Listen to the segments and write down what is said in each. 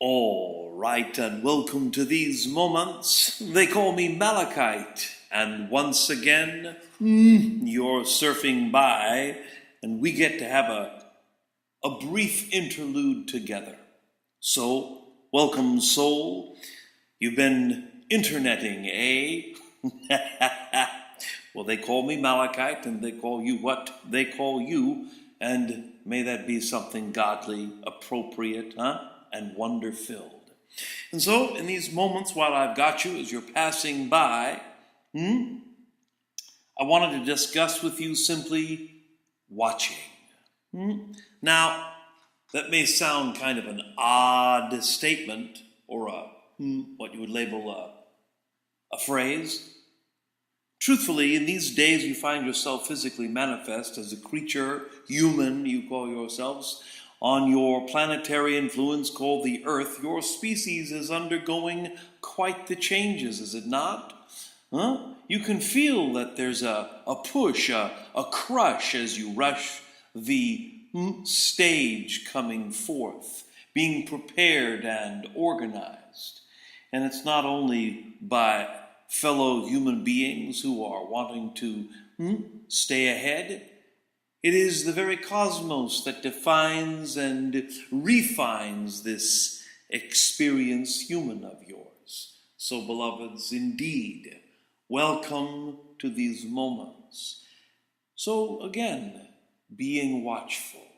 All right, and welcome to these moments. They call me Malachite, and once again, you're surfing by, and we get to have a brief interlude together. So, welcome, soul. You've been interneting, eh? Well, they call me Malachite, and they call you what they call you, and may that be something godly, appropriate, and wonder-filled. And so, in these moments while I've got you, as you're passing by, I wanted to discuss with you simply watching. Now, that may sound kind of an odd statement, or what you would label a phrase. Truthfully, in these days you find yourself physically manifest as a creature, human, you call yourselves, on your planetary influence called the Earth. Your species is undergoing quite the changes, is it not? You can feel that there's a push, a crush as you rush the stage coming forth, being prepared and organized. And it's not only by fellow human beings who are wanting to stay ahead. It is the very cosmos that defines and refines this experience human of yours. So, beloveds, indeed, welcome to these moments. So, again, being watchful.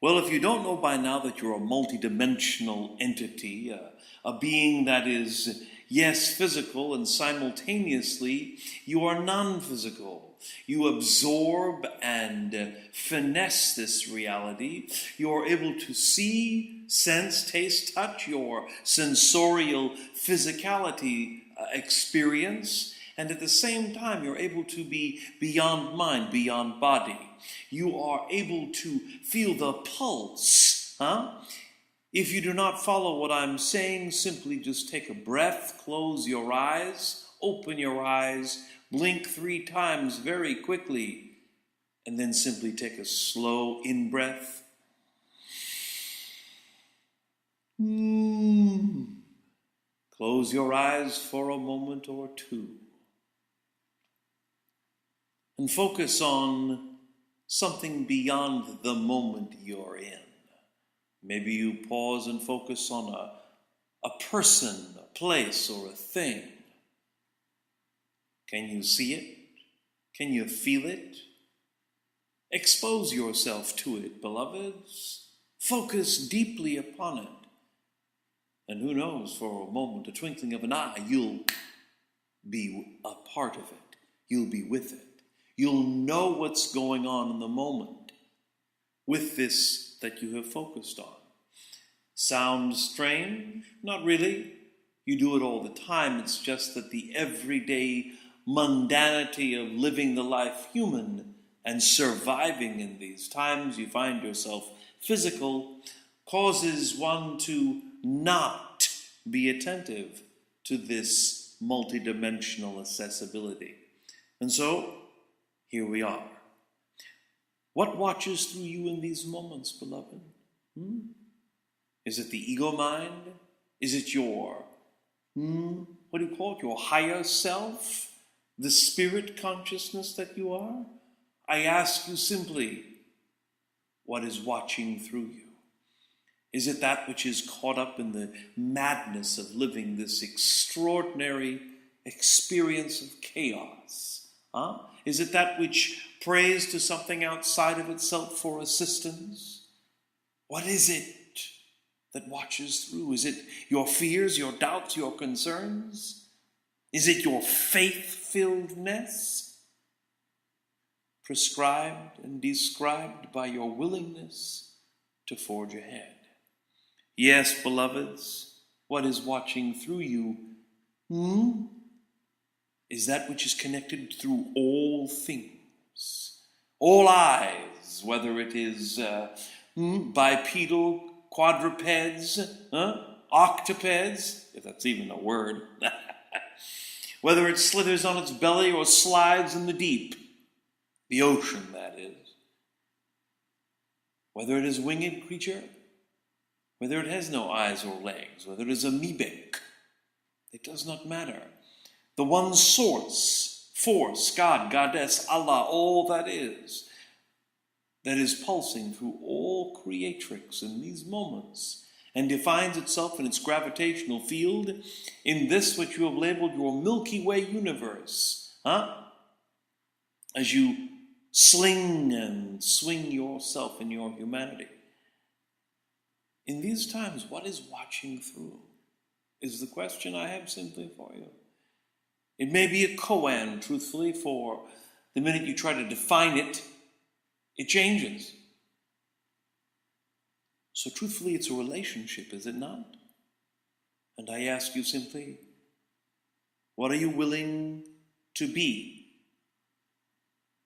Well, if you don't know by now that you're a multidimensional entity, a being that is, yes, physical, and simultaneously you are non-physical. You absorb and finesse this reality. You are able to see, sense, taste, touch, your sensorial physicality experience. And at the same time, you're able to be beyond mind, beyond body. You are able to feel the pulse. If you do not follow what I'm saying, simply just take a breath, close your eyes, open your eyes, blink 3 times very quickly, and then simply take a slow in-breath. Close your eyes for a moment or two. And focus on something beyond the moment you're in. Maybe you pause and focus on a person, a place, or a thing. Can you see it? Can you feel it? Expose yourself to it, beloveds. Focus deeply upon it. And who knows, for a moment, a twinkling of an eye, you'll be a part of it. You'll be with it. You'll know what's going on in the moment with this that you have focused on. Sounds strange? Not really. You do it all the time. It's just that the everyday mundanity of living the life human and surviving in these times you find yourself physical causes one to not be attentive to this multidimensional accessibility. And so, here we are. What watches through you in these moments, beloved? Is it the ego mind? Is it your, what do you call it, your higher self? The spirit consciousness that you are? I ask you simply, what is watching through you? Is it that which is caught up in the madness of living this extraordinary experience of chaos? Is it that which prays to something outside of itself for assistance? What is it that watches through? Is it your fears, your doubts, your concerns? Is it your faith-filledness, prescribed and described by your willingness to forge ahead? Yes, beloveds, what is watching through you is that which is connected through all things, all eyes, whether it is bipedal quadrupeds, octopeds, if that's even a word, whether it slithers on its belly or slides in the deep, the ocean, that is, whether it is a winged creature whether it has no eyes or legs, whether it is amoebic, it does not matter. The one source, force, God, Goddess, Allah, all that is pulsing through all creatrix in these moments, and defines itself in its gravitational field in this which you have labeled your Milky Way universe, as you sling and swing yourself in your humanity. In these times, what is watching through is the question I have simply for you. It may be a koan, truthfully, for the minute you try to define it, it changes. So truthfully, it's a relationship, is it not? And I ask you simply, what are you willing to be?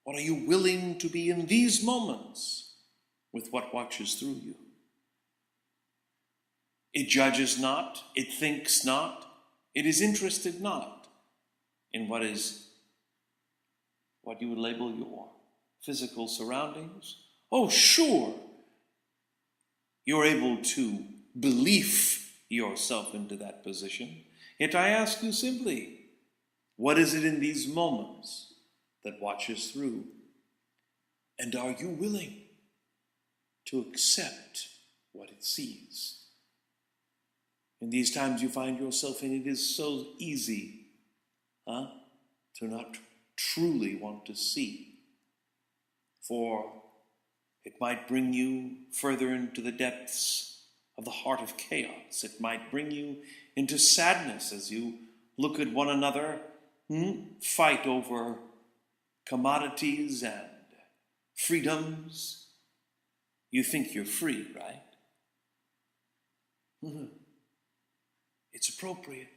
What are you willing to be in these moments with what watches through you? It judges not, it thinks not, it is interested not in what you would label your physical surroundings. Oh, sure, you're able to belief yourself into that position. Yet I ask you simply, what is it in these moments that watches through? And are you willing to accept what it sees? In these times you find yourself in, it is so easy to not truly want to see. For it might bring you further into the depths of the heart of chaos. It might bring you into sadness as you look at one another, fight over commodities and freedoms. You think you're free, right? It's appropriate.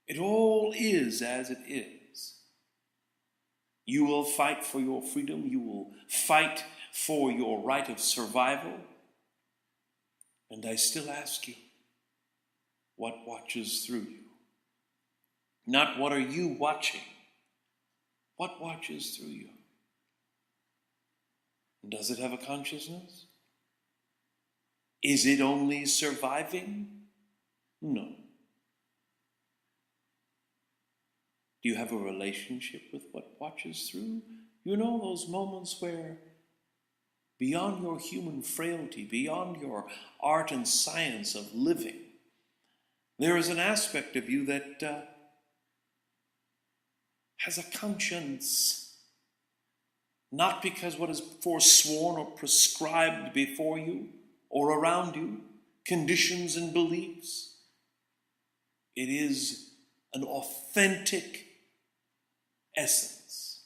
It all is as it is. You will fight for your freedom. You will fight for your right of survival. And I still ask you, what watches through you? Not what are you watching? What watches through you? And does it have a consciousness? Is it only surviving? No. Do you have a relationship with what watches through? You know those moments where beyond your human frailty, beyond your art and science of living, there is an aspect of you that has a conscience, not because what is forsworn or prescribed before you or around you, conditions and beliefs. It is an authentic essence.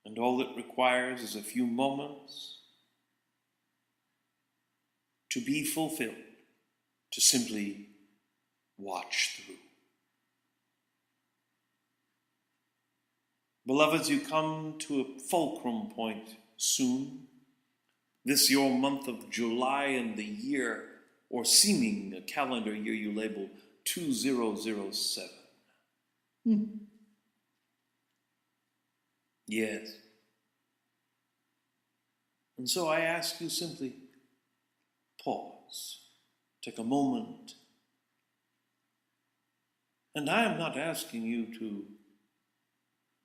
And all it requires is a few moments to be fulfilled, to simply watch through. Beloveds, you come to a fulcrum point soon. This your month of July in the year, or seeming a calendar year you label 2007. Yes. And so I ask you simply, pause, take a moment. And I am not asking you to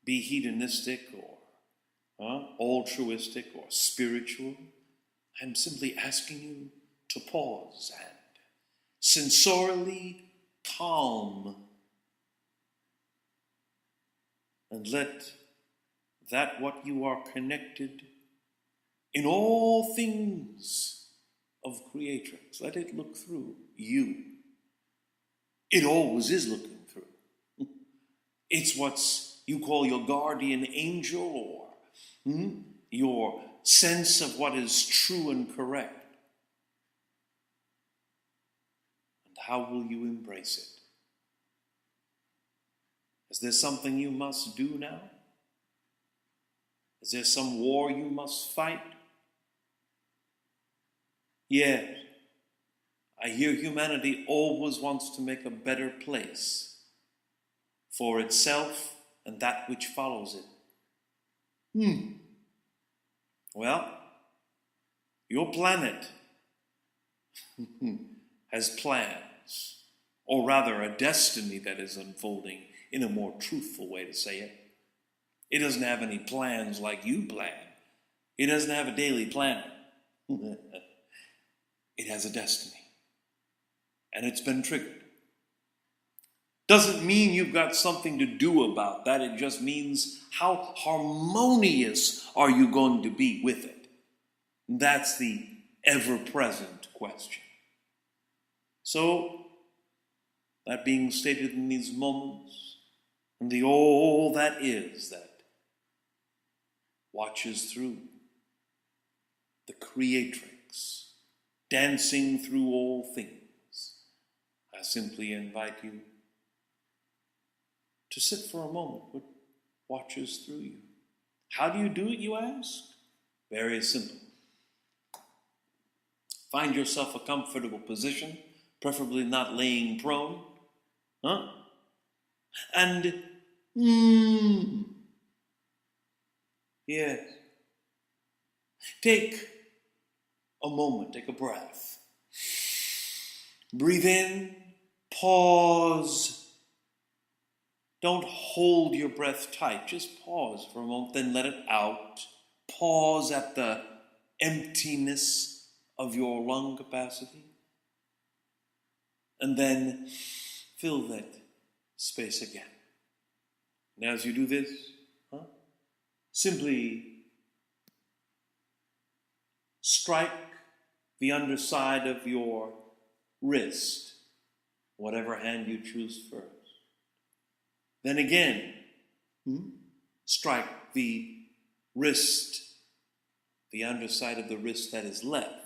be hedonistic or altruistic or spiritual. I'm simply asking you to pause and sensorially calm and let that what you are connected in all things of creatrix, let it look through you. It always is looking through. It's what's you call your guardian angel or your sense of what is true and correct. And how will you embrace it? Is there something you must do now? Is there some war you must fight? Yet, I hear humanity always wants to make a better place for itself and that which follows it. Well, your planet has plans, or rather a destiny that is unfolding in a more truthful way to say it. It doesn't have any plans like you plan. It doesn't have a daily planner. It has a destiny. And it's been triggered. Doesn't mean you've got something to do about that. It just means how harmonious are you going to be with it? That's the ever-present question. So, that being stated in these moments, and the all that is that watches through, the creatrix, dancing through all things, I simply invite you to sit for a moment what watches through you. How do you do it, you ask? Very simple. Find yourself a comfortable position, preferably not laying prone. And, yes. Take a moment, take a breath. Breathe in, pause. Don't hold your breath tight. Just pause for a moment, then let it out. Pause at the emptiness of your lung capacity. And then fill that space again. And as you do this, simply strike the underside of your wrist, whatever hand you choose first. Then again, strike the wrist, the underside of the wrist that is left.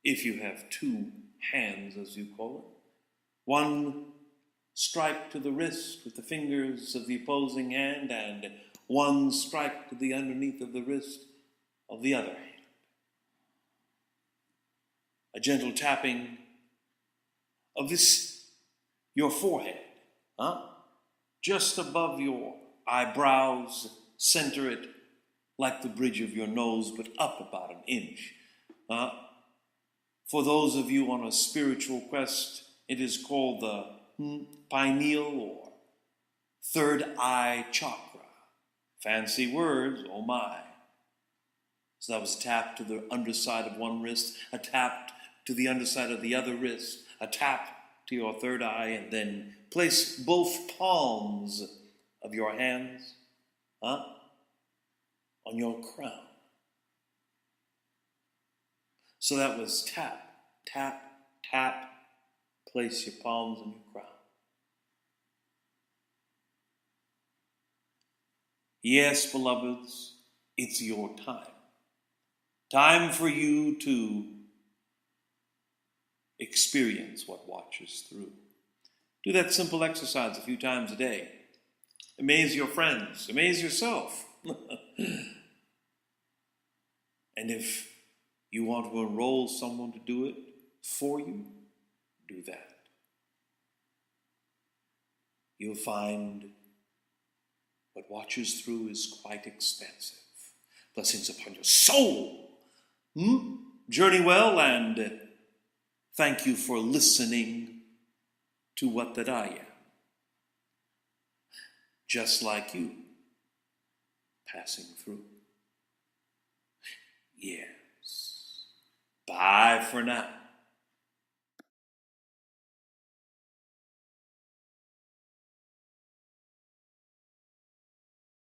If you have two hands, as you call it. One strike to the wrist with the fingers of the opposing hand, and one strike to the underneath of the wrist of the other hand. A gentle tapping of this, your forehead, just above your eyebrows, center it like the bridge of your nose, but up about an inch. For those of you on a spiritual quest, it is called the pineal or third eye chakra. Fancy words, oh my. So that was a tap to the underside of one wrist, a tap to the underside of the other wrist, a tap to your third eye, and then place both palms of your hands on your crown. So that was tap, tap, tap. Place your palms on your crown. Yes, beloveds, it's your time. Time for you to experience what watches through. Do that simple exercise a few times a day. Amaze your friends. Amaze yourself. And if you want to enroll someone to do it for you, do that. You'll find what watches through is quite expensive. Blessings upon your soul. Journey well, and thank you for listening to what that I am. Just like you, passing through. Yes. Bye for now.